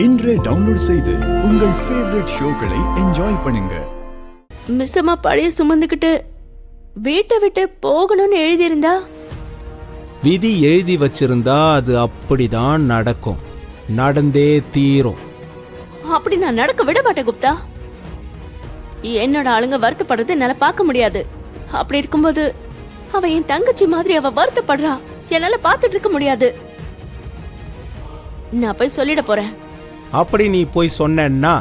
இன்றே டவுன்லோட் செய்து உங்கள் ஃபேவரட் ஷோக்களை என்ஜாய் பண்ணுங்க. மிஸ் அம்மா பழைய சுமந்துக்கிட்டு வீட்டை விட்டு போகணும்னு எழுதியிருந்தா, விதி எழுதி வச்சிருந்தா அது அப்படிதான் நடக்கும், நடந்தே தீரும். அப்படி நான் நடக்க விட மாட்டேன் குப்தா. என்னோட ஆளுங்க வருத்தப்படுறது என்னால பார்க்க முடியாது. அப்படி இருக்கும்போது அவ என் தங்கச்சி மாதிரி அவ வருத்தப்படுறா, என்னால பார்த்துட்டு இருக்க முடியாது. நான் போய் சொல்லிட போறேன். அப்படி நீ போய் சொன்னா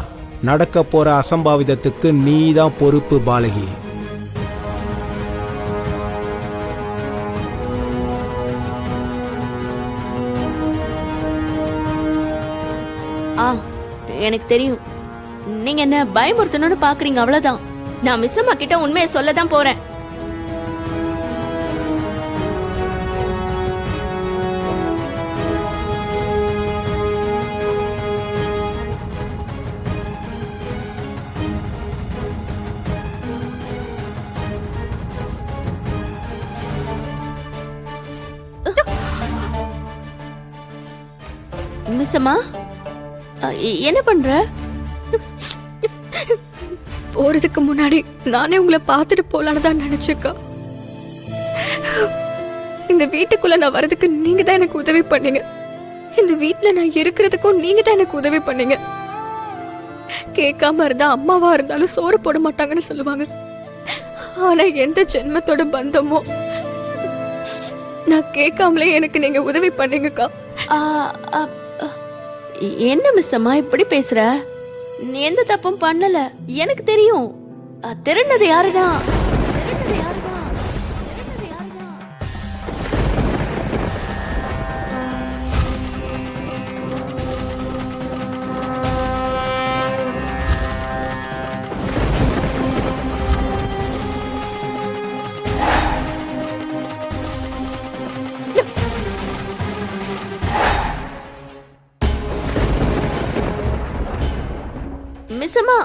நடக்க போற அசம்பாவிதத்துக்கு நீ தான் பொறுப்பு பாலகி. எனக்கு தெரியும், நீங்க என்ன பயமுறுத்தணும்னு பாக்குறீங்க, அவ்வளவுதான். நான் மிஸ் அம்மா கிட்ட உண்மையை சொல்லதான் போறேன். மிஸ் அம்மா, என்ன பண்ற? போறதுக்கு முன்னாடி நானே உங்களை பார்த்துட்டு போலான்னு தான் நினைச்சேக்கா. இந்த வீட்டுக்குள்ள நான் வர்றதுக்கு நீங்க தான் எனக்கு உதவி பண்ணீங்க. இந்த வீட்டுல நான் இருக்கிறதுக்கும் நீங்க தான் எனக்கு உதவி பண்ணீங்க. கேட்காம இருந்தா அம்மாவா இருந்தாலும் சோறு போட மாட்டாங்கன்னு சொல்லுவாங்க. ஆனா எந்த ஜென்மத்தோட பந்தமோ நான் கேட்காமலே எனக்கு நீங்க உதவி பண்ணீங்கக்கா. என்ன மிஸ் அம்மா இப்படி பேசுற? நீ எந்த தப்பும் பண்ணல, எனக்கு தெரியும். திருநது யாருடா? மிஸ் அம்மா,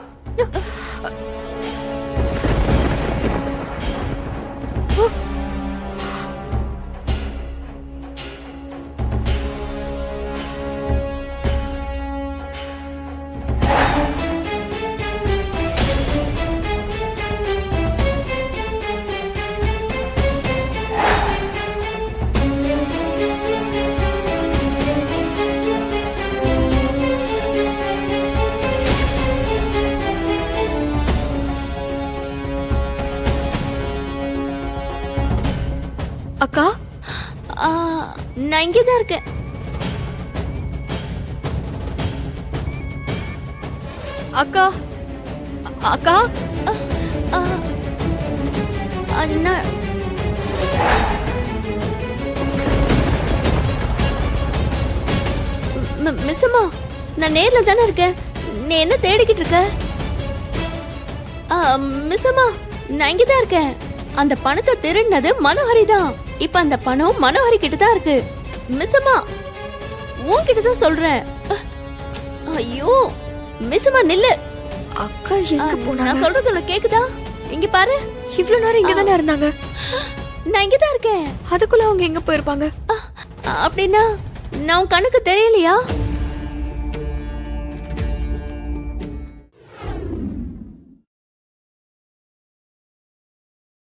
அக்கா, நான் இங்கதான் இருக்கேன். அக்கா, அக்கா, அண்ணா, மிஸ் அம்மா, நான் நேர்ல தானே இருக்கேன். நீ என்ன தேடிக்கிட்டு இருக்க? மிஸ் அம்மா, நான் இங்கதான் இருக்கேன். அந்த பணத்தை திருடினது மனோஹரி தான். இப்ப அந்த பணம் மனோஹரி கிட்ட தான் இருக்கு. மிஸ் அம்மா, உன்கிட்ட தான் சொல்றேன். ஐயோ மிஸ் அம்மா, நில்லு. அக்கா எங்க போனா? நான் சொல்றது உனக்கு கேக்குதா? இங்க பாரு. இவ்வளவு நேரம் இங்க தானே இருந்தாங்க. நான் இங்கதான் இருக்கேன். அதுக்குள்ள அவங்க எங்க போயிருப்பாங்க? அப்படின்னா நான் உன் கண்ணுக்கு தெரியலையா?